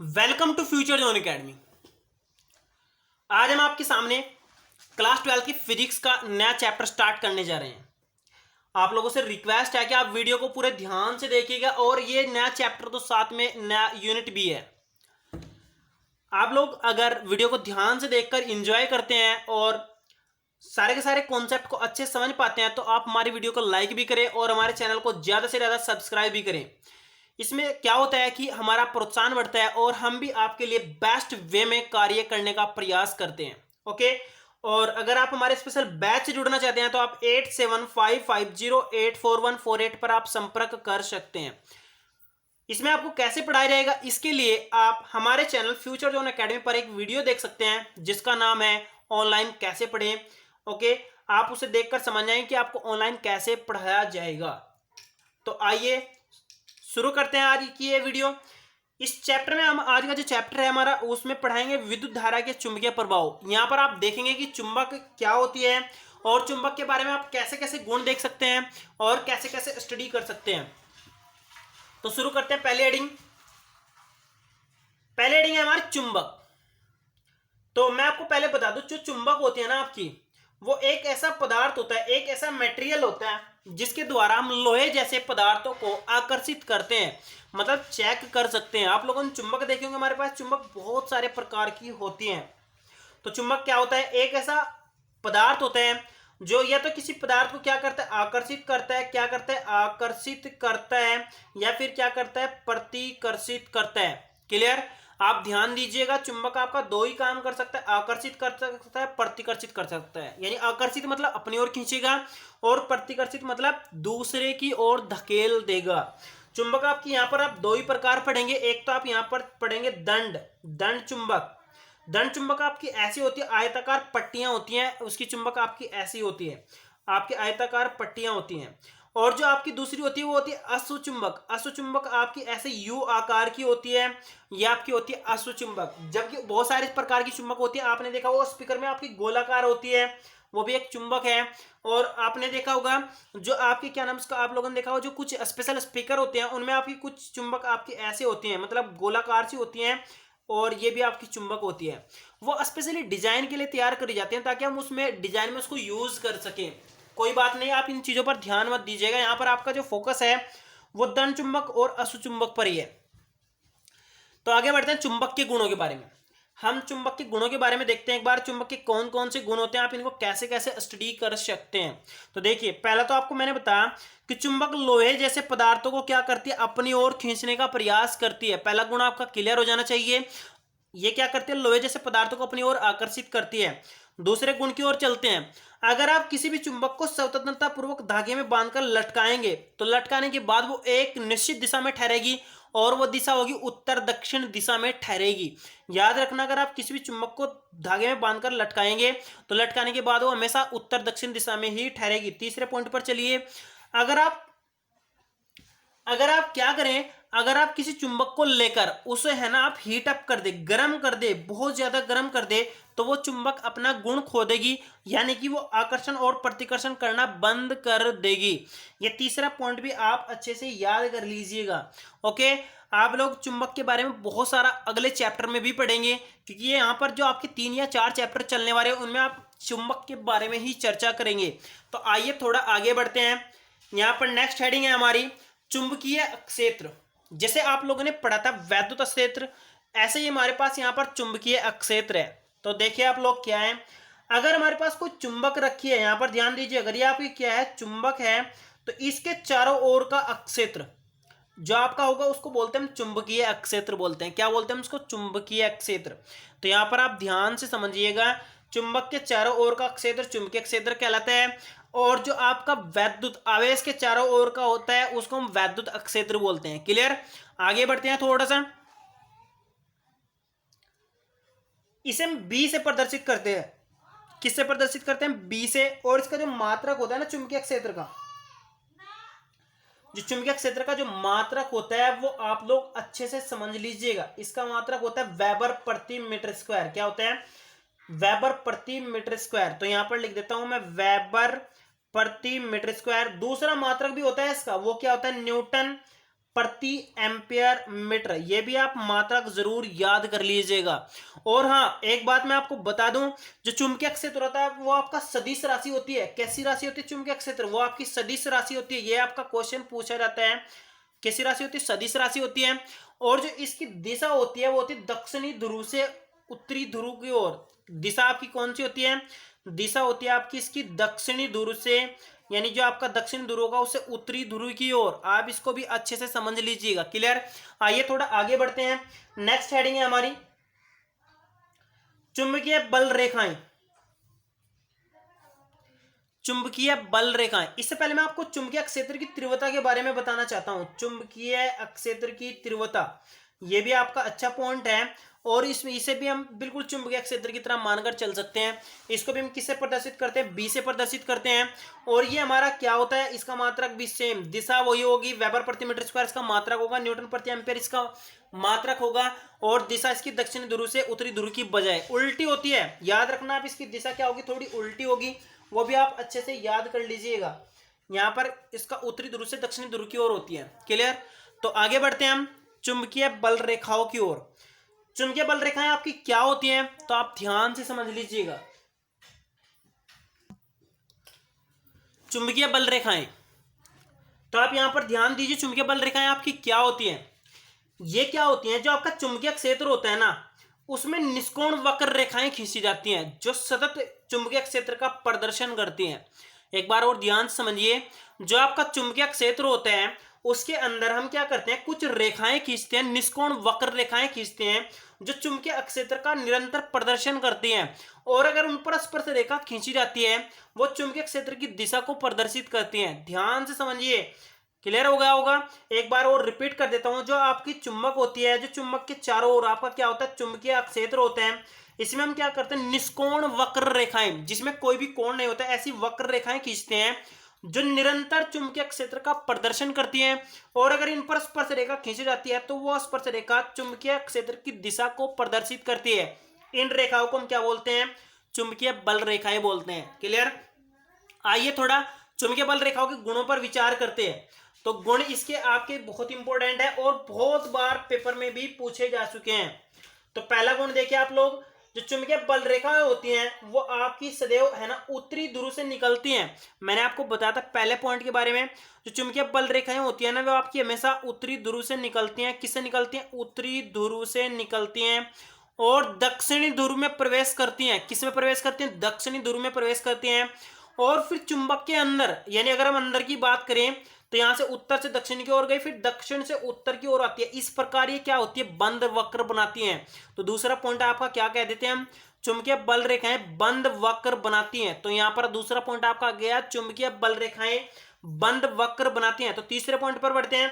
Welcome to Future Zone Academy. आज हम आपके सामने क्लास 12 की फिजिक्स का नया चैप्टर स्टार्ट करने जा रहे हैं। आप लोगों से रिक्वेस्ट है कि आप वीडियो को पूरे ध्यान से देखिएगा और ये नया चैप्टर तो साथ में नया यूनिट भी है। आप लोग अगर वीडियो को ध्यान से देखकर एंजॉय करते हैं और सारे के सारे कॉन्सेप्ट को अच्छे से समझ पाते हैं तो आप हमारी वीडियो को लाइक भी करें और हमारे चैनल को ज़्यादा से ज़्यादा सब्सक्राइब भी करें। इसमें क्या होता है कि हमारा प्रोत्साहन बढ़ता है और हम भी आपके लिए बेस्ट वे में कार्य करने का प्रयास करते हैं। ओके, और अगर आप हमारे स्पेशल बैच से जुड़ना चाहते हैं तो आप 8755084148 पर आप संपर्क कर सकते हैं। इसमें आपको कैसे पढ़ाया जाएगा इसके लिए आप हमारे चैनल फ्यूचर जोन एकेडमी पर एक वीडियो देख सकते हैं जिसका नाम है ऑनलाइन कैसे पढ़ें। ओके, आप उसे देखकर समझ जाएंगे कि आपको ऑनलाइन कैसे पढ़ाया जाएगा। तो आइए शुरू करते हैं आज की ये वीडियो। इस चैप्टर में हम आज का जो चैप्टर है हमारा उसमें पढ़ाएंगे विद्युत धारा के चुंबकीय प्रभाव। यहाँ पर आप देखेंगे कि चुंबक क्या होती है और चुंबक के बारे में आप कैसे कैसे गुण देख सकते हैं और कैसे कैसे स्टडी कर सकते हैं। तो शुरू करते हैं। पहले हेडिंग है हमारी चुंबक। तो मैं आपको पहले बता दूं, जो चुंबक होती है ना आपकी, वो एक ऐसा पदार्थ होता है, एक ऐसा मटेरियल होता है जिसके द्वारा हम लोहे जैसे पदार्थों को आकर्षित करते हैं, मतलब चेक कर सकते हैं। आप लोगों ने चुंबक देखे होंगे, हमारे पास चुंबक बहुत सारे प्रकार की होती हैं। तो चुंबक क्या होता है? एक ऐसा पदार्थ होता है जो या तो किसी पदार्थ को क्या करता है, आकर्षित करता है, क्या करता है, आकर्षित करता है, या फिर क्या करता है, प्रतिकर्षित करता है। क्लियर? आप ध्यान दीजिएगा, चुंबक आपका दो ही काम कर सकता है, आकर्षित कर सकता है, प्रतिकर्षित कर सकता है। यानी आकर्षित मतलब अपनी ओर खींचेगा और प्रतिकर्षित मतलब दूसरे की ओर धकेल देगा। चुंबक आपकी यहाँ पर आप दो ही प्रकार पढ़ेंगे। एक तो आप यहाँ पर पढ़ेंगे दंड चुंबक। दंड चुंबक आपकी ऐसी होती है, आयताकार पट्टियां होती हैं, उसकी चुंबक आपकी ऐसी होती है, आपकी आयताकार पट्टियां होती हैं। और जो आपकी दूसरी होती है वो होती है अश्वचुंबक। अश्वचुंबक आपकी ऐसे यू आकार की होती है, ये आपकी होती है अश्वचुंबक। जबकि बहुत सारे प्रकार की चुंबक होती है, आपने देखा वो स्पीकर में आपकी गोलाकार होती है, वो भी एक चुंबक है। और आपने देखा होगा जो आपके क्या नाम उसका, आप लोगों ने देखा होगा जो कुछ स्पेशल स्पीकर होते हैं उनमें आपकी कुछ चुंबक आपकी ऐसे होती हैं, मतलब गोलाकार सी होती हैं, और ये भी आपकी चुंबक होती है। वो स्पेशली डिजाइन के लिए तैयार करी जाती हैं ताकि हम उसमें डिजाइन में उसको यूज कर सकें। कोई बात नहीं, आप इन चीजों पर ध्यान मत दीजिएगा। यहाँ पर आपका जो फोकस है वो दंड चुंबक और अश्व चुंबक पर ही है। तो आगे बढ़ते हैं चुंबक के गुणों के बारे में। हम चुंबक के गुणों के बारे में देखते हैं एक बार, चुंबक के कौन कौन से गुण होते हैं, आप इनको कैसे कैसे स्टडी कर सकते हैं। तो देखिए, पहला तो आपको मैंने बताया कि चुंबक लोहे जैसे पदार्थों को क्या करती है, अपनी ओर खींचने का प्रयास करती है। पहला गुण आपका क्लियर हो जाना चाहिए। ये क्या करती है, लोहे जैसे पदार्थों को अपनी ओर आकर्षित करती है। दूसरे गुण की ओर चलते हैं। अगर आप किसी भी चुंबक को स्वतंत्रता पूर्वक धागे में बांधकर लटकाएंगे तो लटकाने के बाद वो एक निश्चित दिशा में ठहरेगी और वो दिशा होगी उत्तर दक्षिण दिशा में ठहरेगी। याद रखना, अगर आप किसी भी चुंबक को धागे में बांधकर लटकाएंगे तो लटकाने के बाद वो हमेशा उत्तर दक्षिण दिशा में ही ठहरेगी। तीसरे पॉइंट पर चलिए। अगर आप क्या करें, अगर आप किसी चुंबक को लेकर उसे है ना आप हीट अप कर दे, गर्म कर दे, बहुत ज्यादा गर्म कर दे, तो वो चुंबक अपना गुण खो देगी, यानी कि वो आकर्षण और प्रतिकर्षण करना बंद कर देगी। ये तीसरा पॉइंट भी आप अच्छे से याद कर लीजिएगा। ओके, आप लोग चुंबक के बारे में बहुत सारा अगले चैप्टर में भी पढ़ेंगे, क्योंकि ये यहाँ पर जो आपके 3 या 4 चैप्टर चलने वाले हैं उनमें आप चुंबक के बारे में ही चर्चा करेंगे। तो आइए थोड़ा आगे बढ़ते हैं। यहाँ पर नेक्स्ट हेडिंग है हमारी चुंबकीय क्षेत्र। जैसे आप लोगों ने पढ़ा था वैद्युत क्षेत्र, ऐसे ही हमारे पास यहाँ पर चुंबकीय क्षेत्र है। तो देखिए आप लोग क्या है, अगर हमारे पास कोई चुंबक रखी है, यहाँ पर ध्यान दीजिए, अगर ये आपकी क्या है, चुंबक है, तो इसके चारों ओर का क्षेत्र जो आपका होगा उसको बोलते हैं हम चुंबकीय क्षेत्र बोलते हैं। क्या बोलते हैं हम उसको? चुंबकीय क्षेत्र। तो यहाँ पर आप ध्यान से समझिएगा, चुंबक के चारों ओर का क्षेत्र चुंबकीय क्षेत्र कहलाता है, और जो आपका वैद्युत आवेश के चारों ओर का होता है उसको हम वैद्युत क्षेत्र बोलते हैं। क्लियर? आगे बढ़ते हैं थोड़ा सा। इसे हम बी से प्रदर्शित करते हैं। किससे प्रदर्शित करते हैं? बी से। और इसका जो मात्रक होता है ना चुंबकीय क्षेत्र का, जो चुंबकीय क्षेत्र का जो मात्रक होता है वो आप लोग अच्छे से समझ लीजिएगा। इसका मात्रक होता है वेबर प्रति मीटर स्क्वायर। क्या होता है? वेबर प्रति मीटर स्क्वायर। तो यहां पर लिख देता हूं मैं वेबर प्रति मीटर स्क्वायर। दूसरा मात्रक भी होता है इसका, वो क्या होता है? न्यूटन प्रति एम्पियर मीटर। ये भी आप मात्रक जरूर याद कर लीजिएगा। और हाँ, एक बात मैं आपको बता दूं, जो चुंबकीय क्षेत्र होता है वो आपका सदिश राशि होती है। कैसी राशि होती है चुंबकीय क्षेत्र? वो आपकी सदिश राशि होती है। ये आपका क्वेश्चन पूछा जाता है। कैसी राशि होती है? सदिश राशि होती है। और जो इसकी दिशा होती है वो होती है दक्षिणी ध्रुव से उत्तरी ध्रुव की ओर। दिशा आपकी कौन सी होती है? दिशा होती है आपकी इसकी दक्षिणी ध्रुव से, यानी जो आपका दक्षिण ध्रुव होगा उससे उत्तरी ध्रुव की ओर। आप इसको भी अच्छे से समझ लीजिएगा। क्लियर? आइए थोड़ा आगे बढ़ते हैं। नेक्स्ट हेडिंग है हमारी चुंबकीय बल रेखाएं। चुंबकीय बल रेखाएं। इससे पहले मैं आपको चुंबकीय क्षेत्र की तीव्रता के बारे में बताना चाहता हूं। चुंबकीय क्षेत्र की तीव्रता, ये भी आपका अच्छा पॉइंट है। और इसमें इसे भी हम बिल्कुल चुंबकीय क्षेत्र की तरह मानकर चल सकते हैं। इसको भी हम किससे प्रदर्शित करते हैं? बी से प्रदर्शित करते हैं। और ये हमारा क्या होता है? इसका मात्रक भी सेम, दिशा वही होगी, वेबर प्रति मीटर स्क्वायर इसका मात्रक होगा, न्यूटन प्रति एम्पियर इसका मात्रक होगा। और दिशा इसकी दक्षिण ध्रुव से उत्तरी ध्रुव की बजाय उल्टी होती है। याद रखना आप, इसकी दिशा क्या होगी? थोड़ी उल्टी होगी। वो भी आप अच्छे से याद कर लीजिएगा। यहां पर इसका उत्तरी ध्रुव से दक्षिणी ध्रुव की ओर होती है। क्लियर? तो आगे बढ़ते हैं हम चुंबकीय बल रेखाओं की ओर। चुंबकीय बल रेखाएं आपकी क्या होती हैं? तो आप ध्यान से समझ लीजिएगा। चुंबकीय बल रेखाएं, तो आप यहां पर ध्यान दीजिए। चुंबकीय बल रेखाएं आपकी क्या होती हैं? ये क्या होती हैं? जो आपका चुंबकीय क्षेत्र होता है ना, उसमें निष्कोण वक्र रेखाएं खींची जाती हैं जो सतत चुंबकीय क्षेत्र का प्रदर्शन करती हैं। एक बार और ध्यान से समझिए। जो आपका चुंबकीय क्षेत्र होता है उसके अंदर हम क्या करते हैं? कुछ रेखाएं खींचते हैं, निष्कोण वक्र रेखाएं खींचते हैं जो चुंबकीय क्षेत्र का निरंतर प्रदर्शन करती हैं। और अगर उन पर स्पर्श रेखा खींची जाती है वो चुंबकीय क्षेत्र की दिशा को प्रदर्शित करती हैं। ध्यान से समझिए। क्लियर हो गया होगा? एक बार और रिपीट कर देता हूं। जो आपकी चुंबक होती है, जो चुंबक के चारों ओर आपका क्या होता है? चुंबकीय क्षेत्र होते हैं। इसमें हम क्या करते हैं? निष्कोण वक्र रेखाएं, जिसमें कोई भी कोण नहीं होता, ऐसी वक्र रेखाएं खींचते हैं जो निरंतर चुंबकीय क्षेत्र का प्रदर्शन करती हैं। और अगर इन पर स्पर्श रेखा खींची जाती है तो वह स्पर्श रेखा चुंबकीय क्षेत्र की दिशा को प्रदर्शित करती है। इन रेखाओं को हम क्या बोलते हैं? चुंबकीय बल रेखाएं बोलते हैं। क्लियर? आइए थोड़ा चुंबकीय बल रेखाओं के गुणों पर विचार करते हैं। तो गुण इसके आपके बहुत इंपॉर्टेंट है और बहुत बार पेपर में भी पूछे जा चुके हैं। तो पहला गुण देखिए आप लोग, जो चुंबकीय बल रेखाएं होती हैं वो आपकी सदैव है ना उत्तरी ध्रुव से निकलती हैं। मैंने आपको बताया था पहले पॉइंट के बारे में। जो चुंबकीय बल रेखाएं होती है ना वो आपकी हमेशा उत्तरी ध्रुव से निकलती हैं। किससे निकलती हैं? उत्तरी ध्रुव से निकलती हैं और दक्षिणी ध्रुव में प्रवेश करती हैं। किस में प्रवेश करती हैं? दक्षिणी ध्रुव में प्रवेश करती हैं। और फिर चुंबक के अंदर, यानी अगर हम अंदर की बात करें तो यहां से उत्तर से दक्षिण की ओर गई, फिर दक्षिण से उत्तर की ओर आती है। इस प्रकार ये क्या होती है? बंद वक्र बनाती हैं। तो दूसरा पॉइंट आपका क्या कह देते हैं हम? चुंबकीय बल रेखाएं बंद वक्र बनाती हैं। तो यहां पर दूसरा पॉइंट आपका गया, चुंबकीय बल रेखाएं बंद वक्र बनाती हैं। तो तीसरे पॉइंट पर बढ़ते हैं।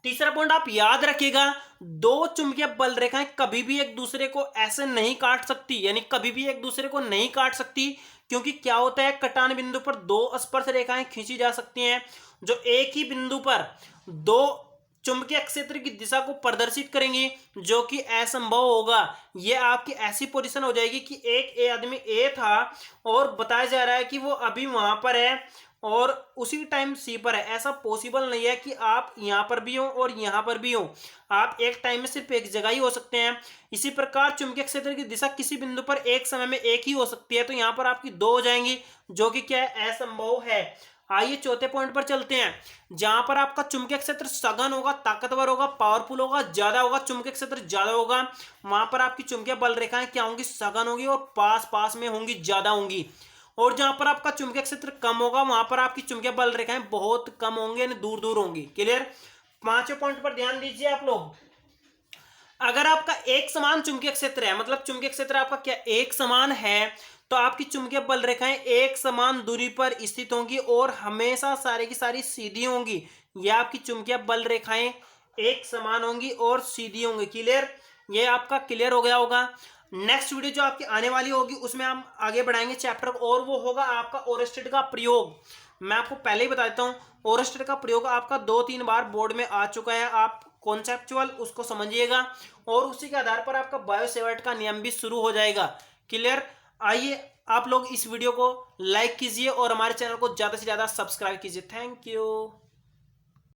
तीसरा पॉइंट आप याद रखिएगा, दो चुंबकीय बल रेखाएं कभी भी एक दूसरे को ऐसे नहीं काट सकती, यानी कभी भी एक दूसरे को नहीं काट सकती। क्योंकि क्या होता है? कटान बिंदु पर दो स्पर्श रेखाएं खींची जा सकती हैं जो एक ही बिंदु पर दो चुंबकीय क्षेत्र की दिशा को प्रदर्शित करेंगी, जो कि असंभव होगा। ये आपकी ऐसी पोजीशन हो जाएगी कि एक आदमी ए था और बताया जा रहा है कि वो अभी वहां पर है और उसी टाइम सी पर है। ऐसा पॉसिबल नहीं है कि आप यहां पर भी हो और यहां पर भी हो। आप एक टाइम में सिर्फ एक जगह ही हो सकते हैं। इसी प्रकार चुंबकीय क्षेत्र की दिशा किसी बिंदु पर एक समय में एक ही हो सकती है। तो यहां पर आपकी दो हो जाएंगी, जो कि क्या है? असंभव है। आइए चौथे पॉइंट पर चलते हैं। जहां पर आपका चुंबकीय क्षेत्र सघन होगा, ताकतवर होगा, पावरफुल होगा, ज्यादा होगा, चुंबकीय क्षेत्र ज्यादा होगा, वहां पर आपकी चुंबकीय बल रेखाएं क्या होंगी? सघन होंगी और पास पास में होंगी, ज्यादा होंगी। और जहां पर आपका चुंबकीय क्षेत्र कम होगा वहां पर आपकी चुंबकीय बल रेखाएं बहुत कम होंगी, यानी दूर दूर होंगी। क्लियर? पांचवें पॉइंट पर ध्यान दीजिए आप लोग। अगर आपका एक समान चुंबकीय क्षेत्र है, मतलब चुंबकीय क्षेत्र आपका क्या एक समान है, तो आपकी चुंबकीय बल रेखाएं एक समान दूरी पर स्थित होंगी और हमेशा सारी की सारी सीधी होंगी। यह आपकी चुंबकीय बल रेखाएं एक समान होंगी और सीधी होंगी। क्लियर? ये आपका क्लियर हो गया होगा। नेक्स्ट वीडियो जो आपकी आने वाली होगी उसमें हम आगे बढ़ाएंगे चैप्टर, और वो होगा आपका ओरेस्टेड का प्रयोग। मैं आपको पहले ही बता देता हूं, ओरेस्टेड का प्रयोग आपका 2-3 बार बोर्ड में आ चुका है। आप कॉन्सेप्चुअल उसको समझिएगा और उसी के आधार पर आपका बायोसेवर्ट का नियम भी शुरू हो जाएगा। क्लियर? आइए आप लोग इस वीडियो को लाइक कीजिए और हमारे चैनल को ज़्यादा से ज़्यादा सब्सक्राइब कीजिए। Thank you.